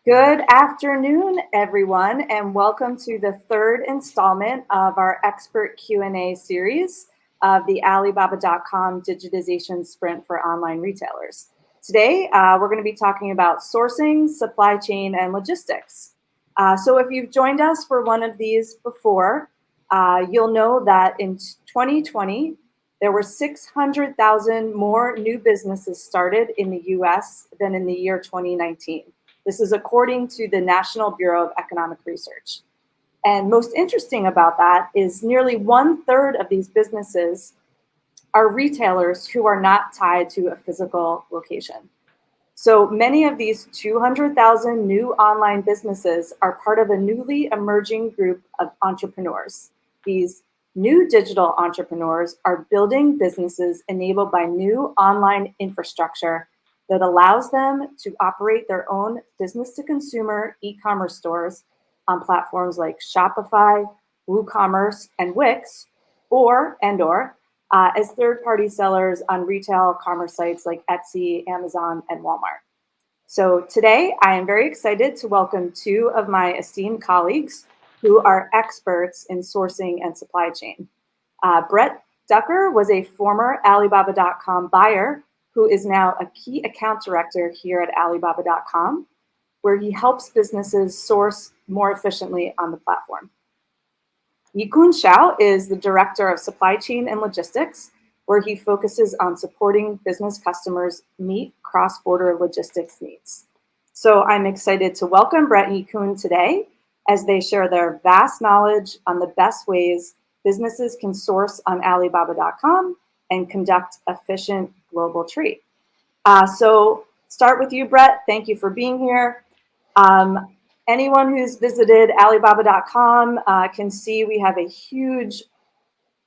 Good afternoon, everyone, and welcome to the third installment of our expert Q&A series of the Alibaba.com digitization sprint for online retailers. Today, we're going to be talking about sourcing, supply chain, and logistics. So if you've joined us for one of these before, you'll know that in 2020, there were 600,000 more new businesses started in the US than in the year 2019. This is according to the National Bureau of Economic Research. And most interesting about that is nearly 1/3 of these businesses are retailers who are not tied to a physical location. So many of these 200,000 new online businesses are part of a newly emerging group of entrepreneurs. These new digital entrepreneurs are building businesses enabled by new online infrastructure that allows them to operate their own business-to-consumer e-commerce stores on platforms like Shopify, WooCommerce, and Wix, or as third-party sellers on retail commerce sites like Etsy, Amazon, and Walmart. So today, I am very excited to welcome two of my esteemed colleagues who are experts in sourcing and supply chain. Brett Ducker was a former Alibaba.com buyer who is now a key account director here at Alibaba.com, where he helps businesses source more efficiently on the platform. Yikun Shao is the director of supply chain and logistics, where he focuses on supporting business customers meet cross-border logistics needs. So I'm excited to welcome Brett and Yikun today as they share their vast knowledge on the best ways businesses can source on Alibaba.com and conduct efficient global trade. So start with you, Brett. Thank you for being here. Anyone who's visited Alibaba.com can see we have a huge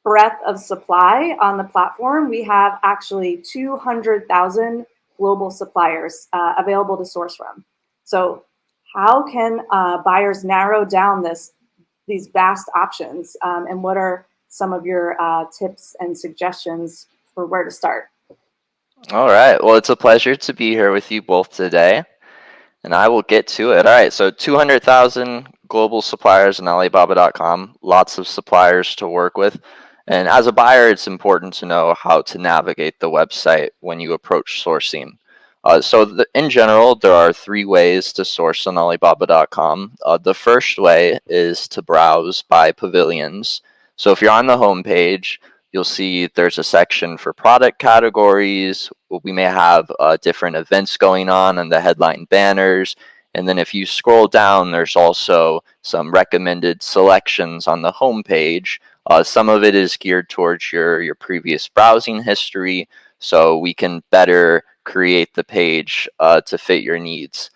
breadth of supply on the platform. We have actually 200,000 global suppliers available to source from. So how can buyers narrow down these vast options? And what are some of your tips and suggestions for where to start? All right. Well, it's a pleasure to be here with you both today, and I will get to it. All right. So 200,000 global suppliers on Alibaba.com, lots of suppliers to work with. And as a buyer, it's important to know how to navigate the website when you approach sourcing. In general, there are three ways to source on Alibaba.com. The first way is to browse by pavilions. So if you're on the home page, you'll see there's a section for product categories. We may have different events going on and the headline banners. And then if you scroll down, there's also some recommended selections on the home page. Some of it is geared towards your previous browsing history, so we can better create the page to fit your needs.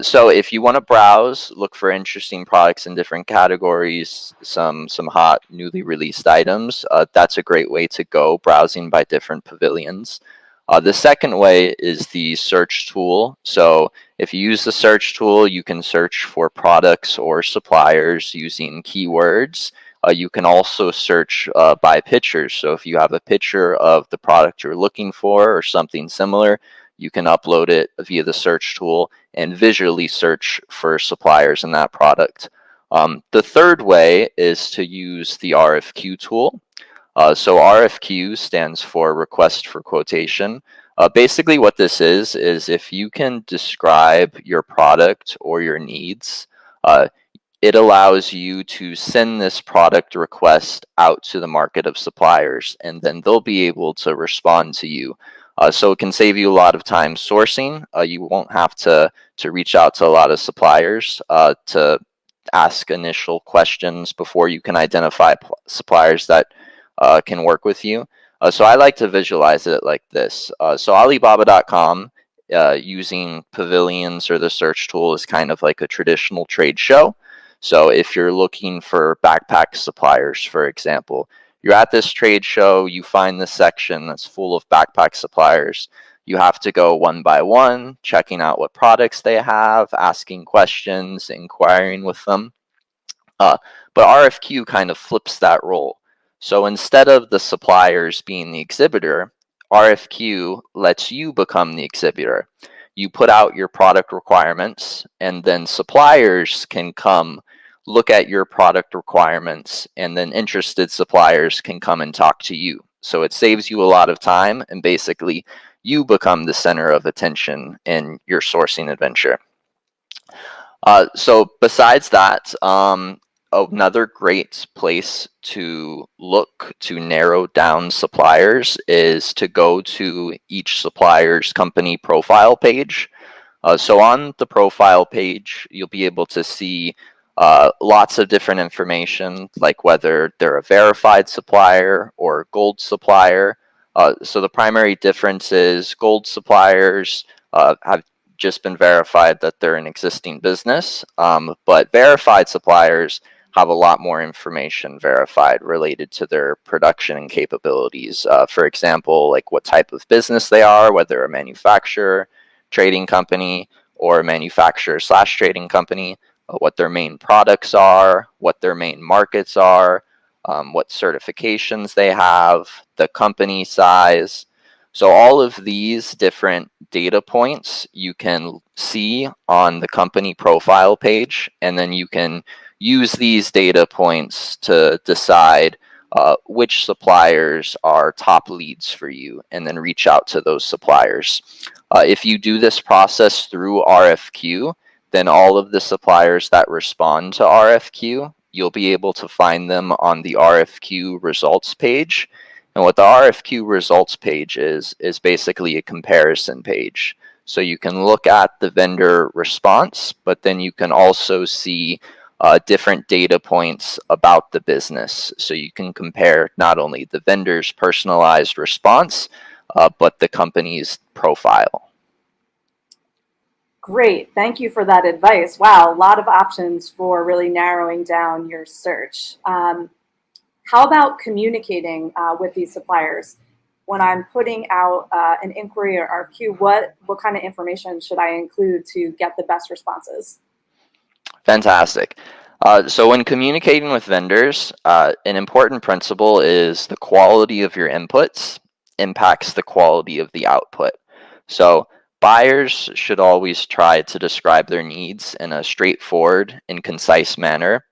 So if you want to browse, look for interesting products in different categories, some hot newly released items, that's a great way to go, browsing by different pavilions. The second way is the search tool. So if you use the search tool, you can search for products or suppliers using keywords. You can also search by pictures. So if you have a picture of the product you're looking for or something similar, you can upload it via the search tool and visually search for suppliers in that product. The third way is to use the RFQ tool. So RFQ stands for request for quotation. Basically what this is if you can describe your product or your needs, it allows you to send this product request out to the market of suppliers, and then they'll be able to respond to you. So it can save you a lot of time sourcing. You won't have to reach out to a lot of suppliers to ask initial questions before you can identify suppliers that can work with you. So I like to visualize it like this. So Alibaba.com using pavilions or the search tool is kind of like a traditional trade show. So if you're looking for backpack suppliers, for example, you're at this trade show, you find this section that's full of backpack suppliers. You have to go one by one, checking out what products they have, asking questions, inquiring with them. But RFQ kind of flips that role. So instead of the suppliers being the exhibitor, RFQ lets you become the exhibitor. you put out your product requirements, and then suppliers can come look at your product requirements, and then interested suppliers can come and talk to you. So it saves you a lot of time, and basically you become the center of attention in your sourcing adventure. So besides that, another great place to look to narrow down suppliers is to go to each supplier's company profile page. So on the profile page, you'll be able to see lots of different information, like whether they're a verified supplier or gold supplier. So the primary difference is gold suppliers have just been verified that they're an existing business, but verified suppliers have a lot more information verified related to their production and capabilities. For example, like what type of business they are, whether a manufacturer, trading company, or manufacturer/trading company, what their main products are, what their main markets are, what certifications they have, the company size. So all of these different data points you can see on the company profile page, and then you can use these data points to decide which suppliers are top leads for you, and then reach out to those suppliers. If you do this process through RFQ, then all of the suppliers that respond to RFQ, you'll be able to find them on the RFQ results page. And what the RFQ results page is basically a comparison page. So you can look at the vendor response, but then you can also see different data points about the business. So you can compare not only the vendor's personalized response, but the company's profile. Great. Thank you for that advice. Wow, a lot of options for really narrowing down your search. How about communicating with these suppliers? When I'm putting out an inquiry or RFQ, what kind of information should I include to get the best responses? Fantastic. So when communicating with vendors, an important principle is the quality of your inputs impacts the quality of the output. So buyers should always try to describe their needs in a straightforward and concise manner.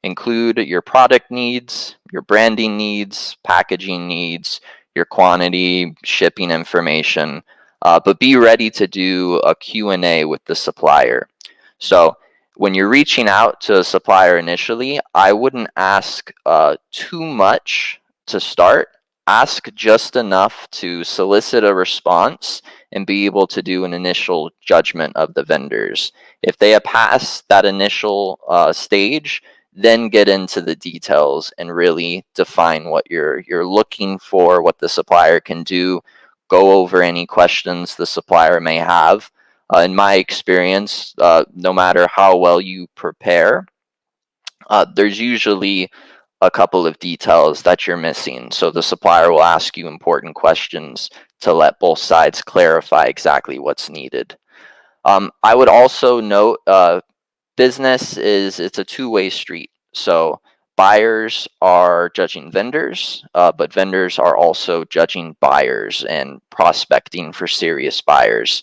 Include your product needs, your branding needs, packaging needs, your quantity, shipping information, but be ready to do a Q&A with the supplier. So when you're reaching out to a supplier initially, I wouldn't ask too much to start. Ask just enough to solicit a response and be able to do an initial judgment of the vendors. If they have passed that initial stage, then get into the details and really define what you're looking for, what the supplier can do, go over any questions the supplier may have. In my experience, no matter how well you prepare, there's usually a couple of details that you're missing. So the supplier will ask you important questions to let both sides clarify exactly what's needed. I would also note business it's a two-way street. So buyers are judging vendors, but vendors are also judging buyers and prospecting for serious buyers.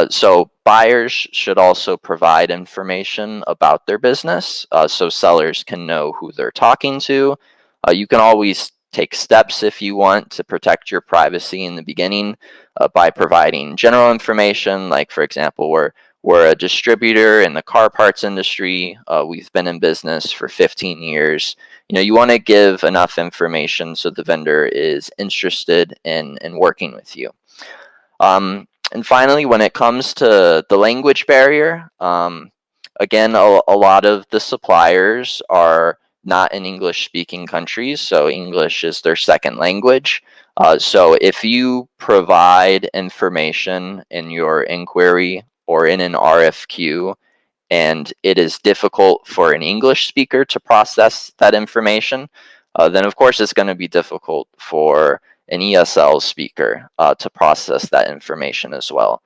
So buyers should also provide information about their business, so sellers can know who they're talking to. You can always take steps if you want to protect your privacy in the beginning by providing general information, like for example, we're a distributor in the car parts industry. We've been in business for 15 years. You want to give enough information so the vendor is interested in working with you. And finally, when it comes to the language barrier, again, a lot of the suppliers are not in English-speaking countries, so English is their second language. So if you provide information in your inquiry or in an RFQ, and it is difficult for an English speaker to process that information, then of course it's going to be difficult for an ESL speaker to process that information as well.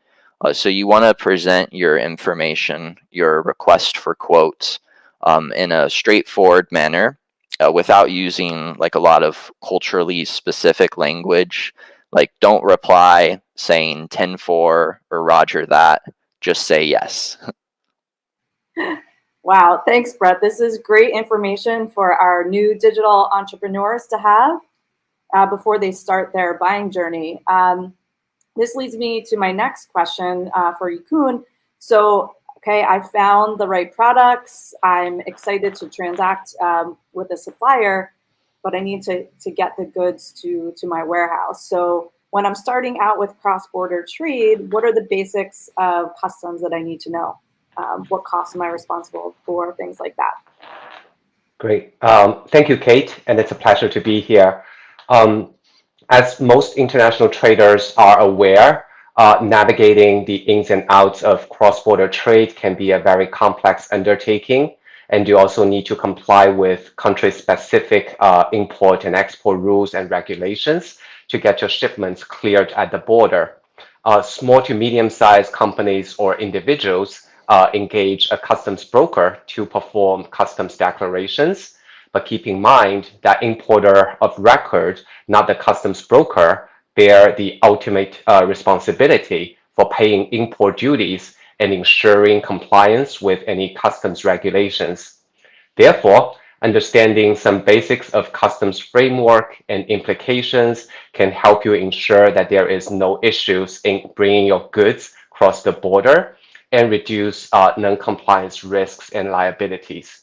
So you want to present your information, your request for quotes, in a straightforward manner without using like a lot of culturally specific language. Like, don't reply saying 10-4 or roger that. Just say yes. Wow, thanks, Brett. This is great information for our new digital entrepreneurs to have before they start their buying journey. This leads me to my next question for Yikun. So, okay, I found the right products. I'm excited to transact with a supplier, but I need to get the goods to my warehouse. So when I'm starting out with cross-border trade, what are the basics of customs that I need to know? What costs am I responsible for? Things like that. Great. Thank you, Kate, and it's a pleasure to be here. Um, as most international traders are aware, navigating the ins and outs of cross-border trade can be a very complex undertaking, and you also need to comply with country-specific import and export rules and regulations to get your shipments cleared at the border. Small to medium-sized companies or individuals engage a customs broker to perform customs declarations, but keep in mind that importer of record, not the customs broker, bear the ultimate responsibility for paying import duties and ensuring compliance with any customs regulations. Therefore, understanding some basics of customs framework and implications can help you ensure that there is no issues in bringing your goods across the border and reduce non-compliance risks and liabilities.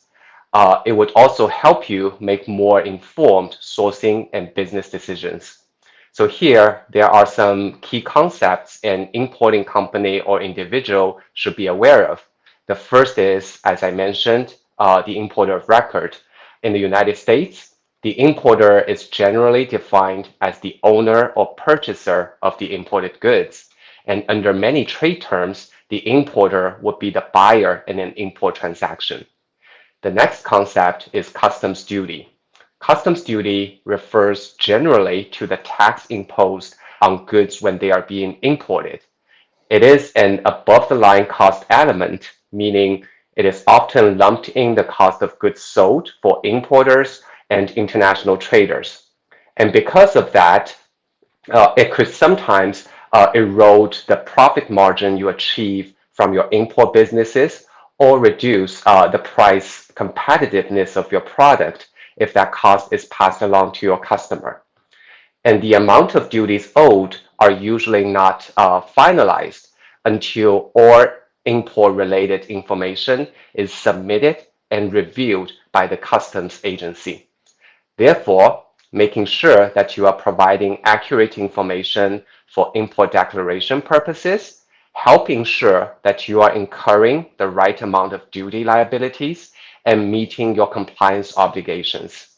It would also help you make more informed sourcing and business decisions. So here, there are some key concepts an importing company or individual should be aware of. The first is, as I mentioned, the importer of record. In the United States, the importer is generally defined as the owner or purchaser of the imported goods. And under many trade terms, the importer would be the buyer in an import transaction. The next concept is customs duty. Customs duty refers generally to the tax imposed on goods when they are being imported. It is an above-the-line cost element, meaning it is often lumped in the cost of goods sold for importers and international traders. And because of that, it could sometimes erode the profit margin you achieve from your import businesses or reduce the price competitiveness of your product if that cost is passed along to your customer. And the amount of duties owed are usually not finalized until all import-related information is submitted and reviewed by the customs agency. Therefore, making sure that you are providing accurate information for import declaration purposes help ensure that you are incurring the right amount of duty liabilities and meeting your compliance obligations.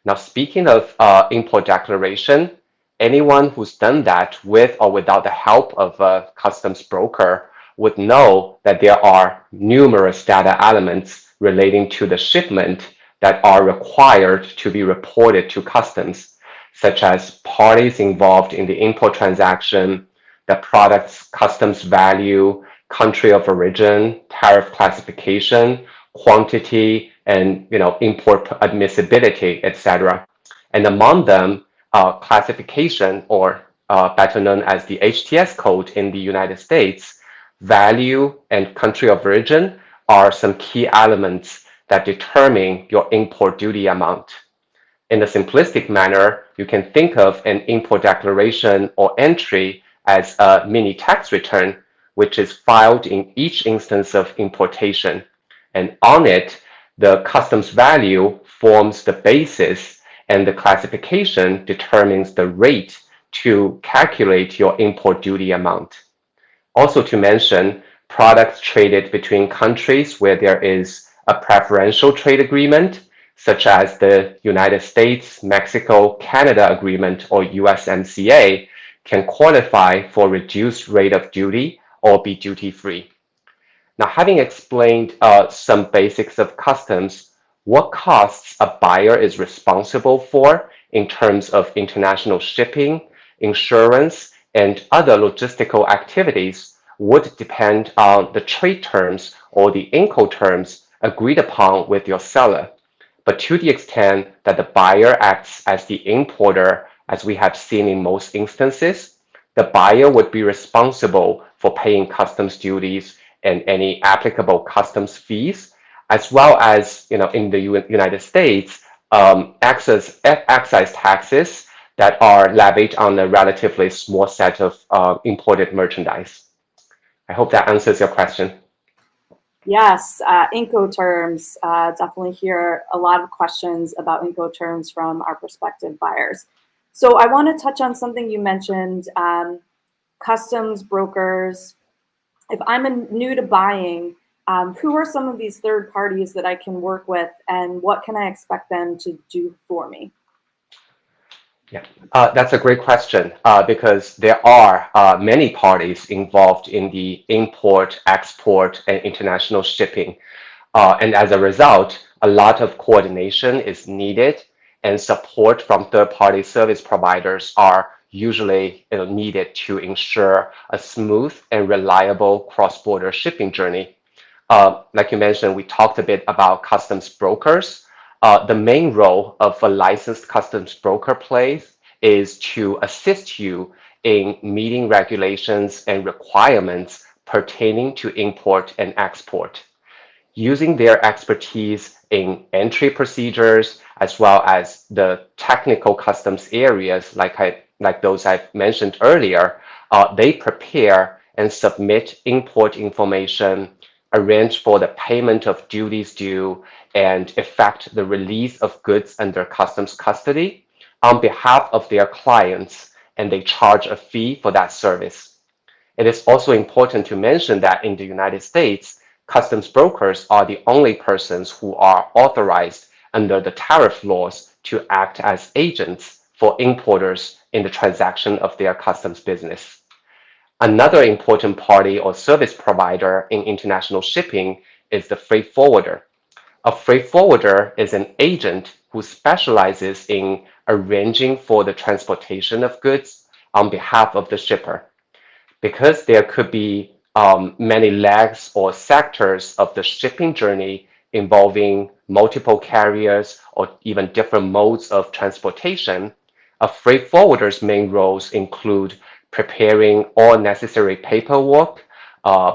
Now, speaking of import declaration, anyone who's done that with or without the help of a customs broker would know that there are numerous data elements relating to the shipment that are required to be reported to customs, such as parties involved in the import transaction, the product's customs value, country of origin, tariff classification, quantity, and import admissibility, etc. And among them, classification, or better known as the HTS code in the United States, value and country of origin are some key elements that determine your import duty amount. In a simplistic manner, you can think of an import declaration or entry as a mini tax return, which is filed in each instance of importation. And on it, the customs value forms the basis, and the classification determines the rate to calculate your import duty amount. Also to mention, products traded between countries where there is a preferential trade agreement, such as the United States, Mexico, Canada Agreement or USMCA, can qualify for reduced rate of duty or be duty-free. Now, having explained some basics of customs, what costs a buyer is responsible for in terms of international shipping, insurance, and other logistical activities would depend on the trade terms or the Incoterms agreed upon with your seller. But to the extent that the buyer acts as the importer As we have seen in most instances, the buyer would be responsible for paying customs duties and any applicable customs fees, as well as, in the United States, excise taxes that are levied on a relatively small set of imported merchandise. I hope that answers your question. Yes, Incoterms. Definitely hear a lot of questions about Incoterms from our prospective buyers. So I want to touch on something you mentioned, customs brokers. If I'm new to buying, who are some of these third parties that I can work with, and what can I expect them to do for me? Yeah, that's a great question because there are many parties involved in the import, export, and international shipping. And as a result, a lot of coordination is needed, and support from third-party service providers are usually needed to ensure a smooth and reliable cross-border shipping journey. Like you mentioned, we talked a bit about customs brokers. The main role of a licensed customs broker plays is to assist you in meeting regulations and requirements pertaining to import and export. Using their expertise in entry procedures as well as the technical customs areas like those I've mentioned earlier, they prepare and submit import information, arrange for the payment of duties due, and effect the release of goods under customs custody on behalf of their clients, and they charge a fee for that service. It is also important to mention that in the United States, customs brokers are the only persons who are authorized under the tariff laws to act as agents for importers in the transaction of their customs business. Another important party or service provider in international shipping is the freight forwarder. A freight forwarder is an agent who specializes in arranging for the transportation of goods on behalf of the shipper. Because there could be many legs or sectors of the shipping journey involving multiple carriers or even different modes of transportation, a freight forwarder's main roles include preparing all necessary paperwork,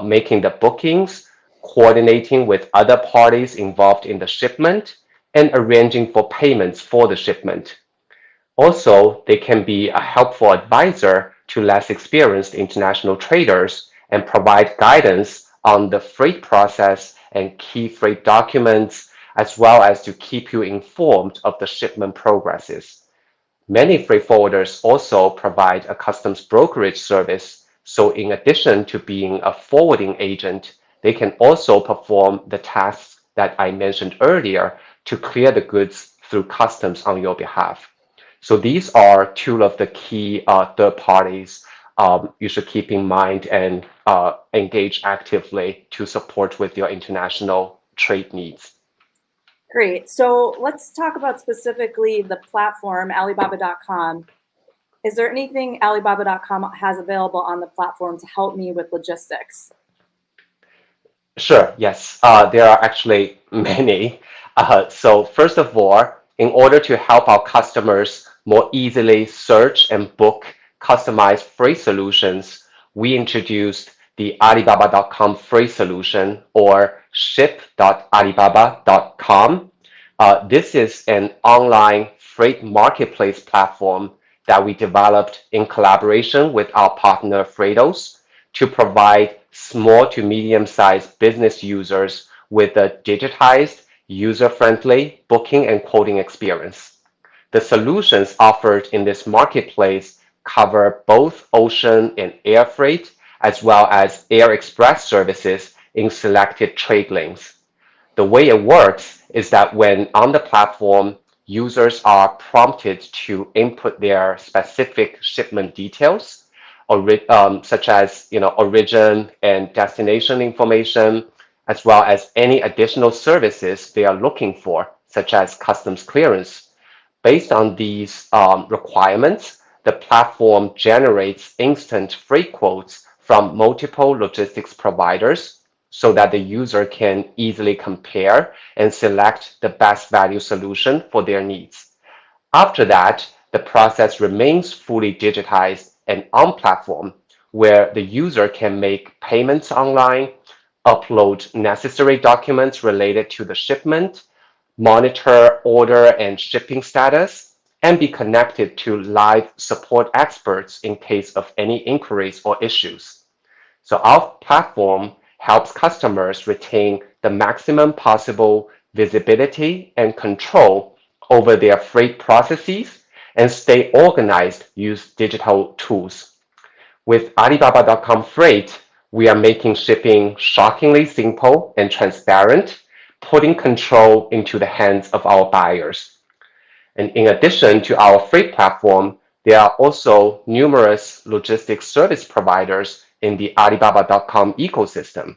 making the bookings, coordinating with other parties involved in the shipment, and arranging for payments for the shipment. Also, they can be a helpful advisor to less experienced international traders and provide guidance on the freight process and key freight documents, as well as to keep you informed of the shipment progresses. Many freight forwarders also provide a customs brokerage service, so in addition to being a forwarding agent, they can also perform the tasks that I mentioned earlier to clear the goods through customs on your behalf. So these are two of the key third parties you should keep in mind and engage actively to support with your international trade needs. Great. So let's talk about specifically the platform, Alibaba.com. Is there anything Alibaba.com has available on the platform to help me with logistics? Sure, yes. There are actually many. So first of all, in order to help our customers more easily search and book customized freight solutions, we introduced the Alibaba.com freight solution or ship.alibaba.com. This is an online freight marketplace platform that we developed in collaboration with our partner Freightos to provide small to medium-sized business users with a digitized, user-friendly booking and quoting experience. The solutions offered in this marketplace cover both ocean and air freight, as well as air express services in selected trade lanes. The way it works is that when on the platform, users are prompted to input their specific shipment details, such as origin and destination information, as well as any additional services they are looking for, such as customs clearance. Based on these requirements, the platform generates instant freight quotes from multiple logistics providers so that the user can easily compare and select the best value solution for their needs. After that, the process remains fully digitized and on platform, where the user can make payments online, upload necessary documents related to the shipment, monitor order and shipping status, and be connected to live support experts in case of any inquiries or issues. So our platform helps customers retain the maximum possible visibility and control over their freight processes and stay organized use digital tools. With Alibaba.com Freight, we are making shipping shockingly simple and transparent, putting control into the hands of our buyers. And in addition to our freight platform, there are also numerous logistics service providers in the Alibaba.com ecosystem.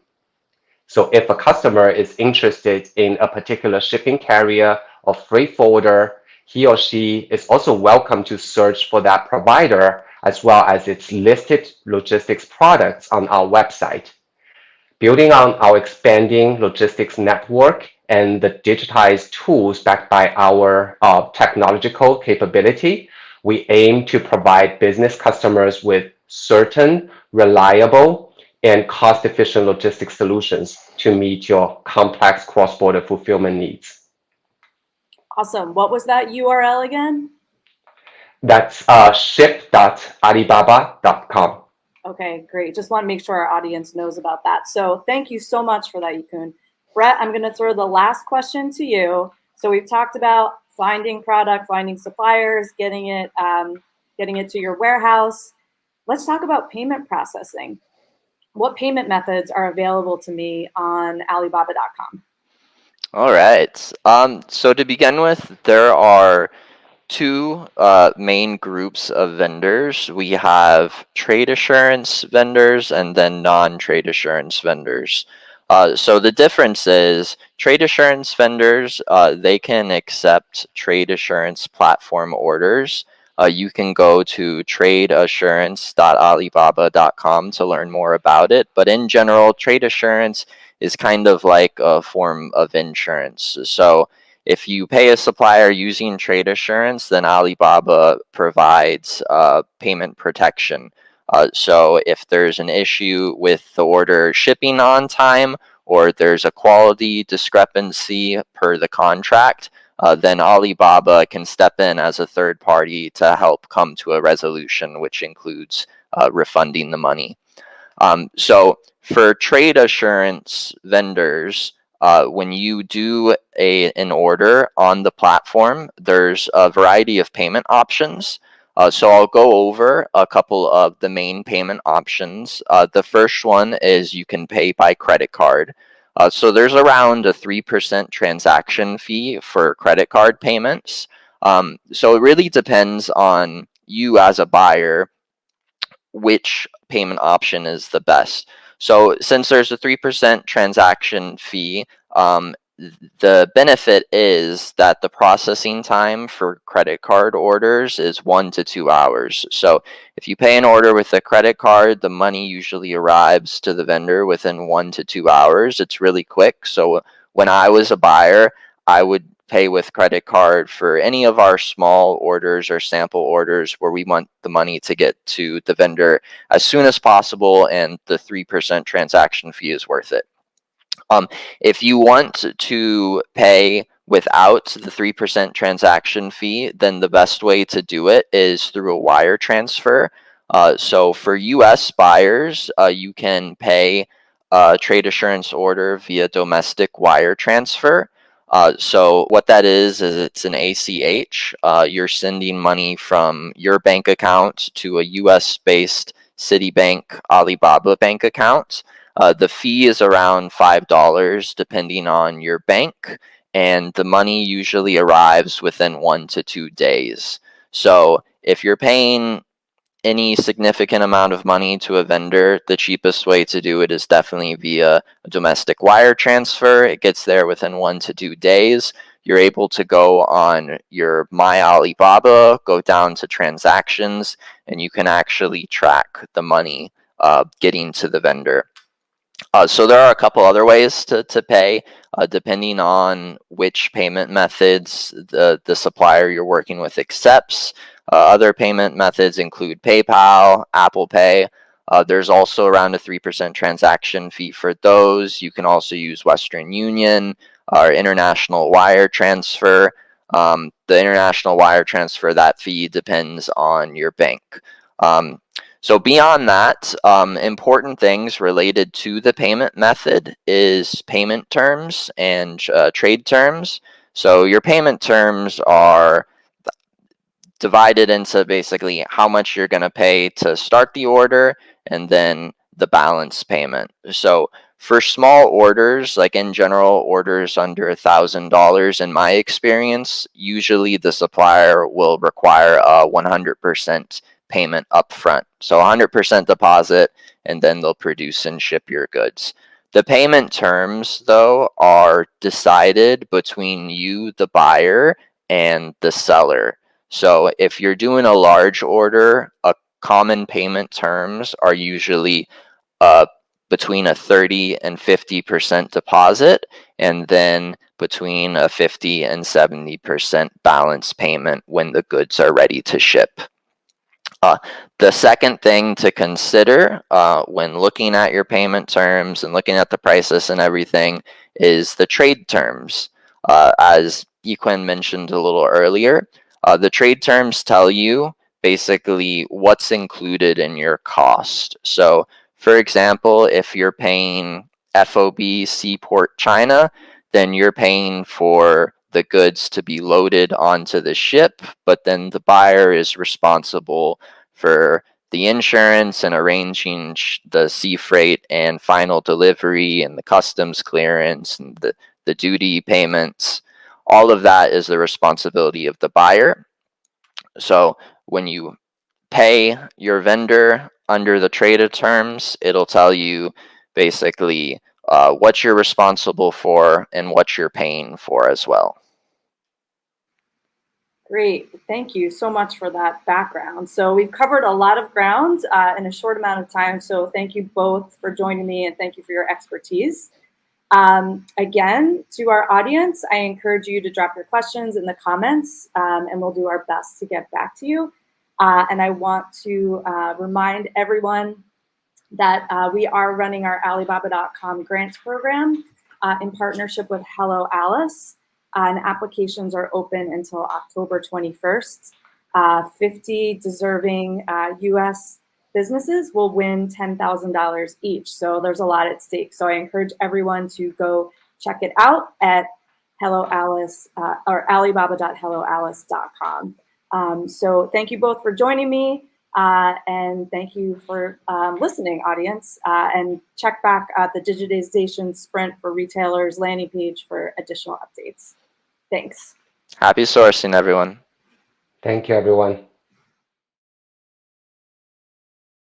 So if a customer is interested in a particular shipping carrier or freight forwarder, he or she is also welcome to search for that provider as well as its listed logistics products on our website. Building on our expanding logistics network and the digitized tools backed by our technological capability, we aim to provide business customers with certain, reliable, and cost-efficient logistics solutions to meet your complex cross-border fulfillment needs. Awesome. What was that URL again? That's ship.alibaba.com. Okay, great. Just want to make sure our audience knows about that. So thank you so much for that, Yikun. Brett, I'm going to throw the last question to you. So we've talked about finding product, finding suppliers, getting it to your warehouse. Let's talk about payment processing. What payment methods are available to me on Alibaba.com? All right. So to begin with, there are two main groups of vendors. We have trade assurance vendors and then non-trade assurance vendors. So the difference is trade assurance vendors, they can accept trade assurance platform orders. You can go to tradeassurance.alibaba.com to learn more about it. But in general, trade assurance is kind of like a form of insurance. So if you pay a supplier using trade assurance, then Alibaba provides payment protection. So if there's an issue with the order shipping on time, or there's a quality discrepancy per the contract, then Alibaba can step in as a third party to help come to a resolution, which includes refunding the money. So for trade assurance vendors, when you do an order on the platform, there's a variety of payment options. So I'll go over a couple of the main payment options. The first one is you can pay by credit card. So there's around a 3% transaction fee for credit card payments. So it really depends on you as a buyer which payment option is the best. So since there's a 3% transaction fee, the benefit is that the processing time for credit card orders is 1 to 2 hours. So if you pay an order with a credit card, the money usually arrives to the vendor within 1 to 2 hours. It's really quick. So when I was a buyer, I would pay with credit card for any of our small orders or sample orders where we want the money to get to the vendor as soon as possible, and the 3% transaction fee is worth it. If you want to pay without the 3% transaction fee, then the best way to do it is through a wire transfer. So for US buyers, you can pay a trade assurance order via domestic wire transfer. So what that is it's an ACH. You're sending money from your bank account to a US-based Citibank Alibaba bank account. The fee is around $5 depending on your bank, and the money usually arrives within 1 to 2 days. So if you're paying any significant amount of money to a vendor, the cheapest way to do it is definitely via a domestic wire transfer. It gets there within 1 to 2 days. You're able to go on your My Alibaba, go down to transactions, and you can actually track the money getting to the vendor. So there are a couple other ways to pay, depending on which payment methods the supplier you're working with accepts. Other payment methods include PayPal, Apple Pay. There's also around a 3% transaction fee for those. You can also use Western Union or international wire transfer. The international wire transfer, that fee depends on your bank. So beyond that, important things related to the payment method is payment terms and trade terms. So your payment terms are divided into basically how much you're going to pay to start the order and then the balance payment. So for small orders, like in general orders under $1,000, in my experience, usually the supplier will require a 100% payment upfront. So 100% deposit, and then they'll produce and ship your goods. The payment terms, though, are decided between you, the buyer, and the seller. So if you're doing a large order, a common payment terms are usually between a 30 and 50% deposit, and then between a 50 and 70% balance payment when the goods are ready to ship. The second thing to consider when looking at your payment terms and looking at the prices and everything is the trade terms. As Yikun mentioned a little earlier, the trade terms tell you basically what's included in your cost. So, for example, if you're paying FOB Seaport China, then you're paying for the goods to be loaded onto the ship, but then the buyer is responsible for the insurance and arranging the sea freight and final delivery and the customs clearance and the duty payments. All of that is the responsibility of the buyer. So when you pay your vendor under the traded terms, it'll tell you basically what you're responsible for and what you're paying for as well. Great. Thank you so much for that background. So we've covered a lot of ground in a short amount of time. So thank you both for joining me and thank you for your expertise. Again, to our audience, I encourage you to drop your questions in the comments and we'll do our best to get back to you. And I want to remind everyone that we are running our Alibaba.com grants program in partnership with Hello Alice. And applications are open until October 21st. 50 deserving US businesses will win $10,000 each. So there's a lot at stake. So I encourage everyone to go check it out at Hello Alice or alibaba.helloalice.com. So thank you both for joining me. And thank you for listening, audience. And check back at the digitization sprint for retailers landing page for additional updates. Thanks. Happy sourcing, everyone. Thank you, everyone.